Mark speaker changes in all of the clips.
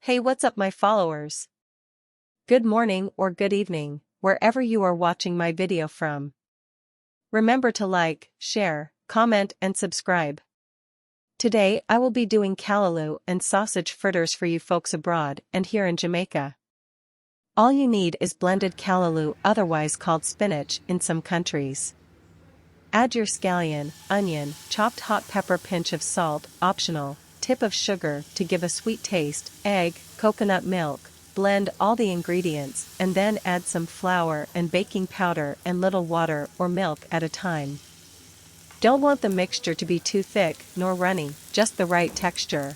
Speaker 1: Hey, what's up, my followers? Good morning or good evening, wherever you are watching my video from. Remember to like, share, comment and subscribe. Today I will be doing callaloo and sausage fritters for you folks abroad and here in Jamaica. All you need is blended callaloo, otherwise called spinach in some countries. Add your scallion, onion, chopped hot pepper, pinch of salt, optional, tip of sugar to give a sweet taste, egg, coconut milk. Blend all the ingredients and then add some flour and baking powder and little water or milk at a time. Don't want the mixture to be too thick nor runny, just the right texture.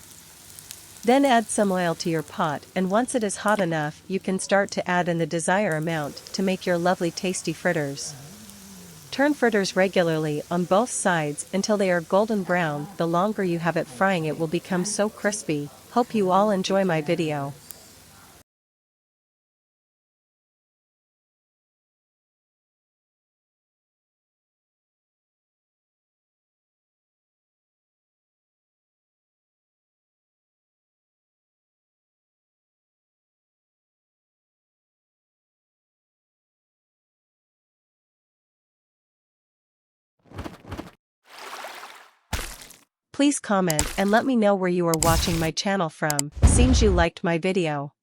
Speaker 1: Then add some oil to your pot, and once it is hot enough you can start to add in the desired amount to make your lovely tasty fritters. Turn fritters regularly on both sides until they are golden brown. The longer you have it frying, it will become so crispy. Hope you all enjoy my video. Please comment and let me know where you are watching my channel from. Seems you liked my video.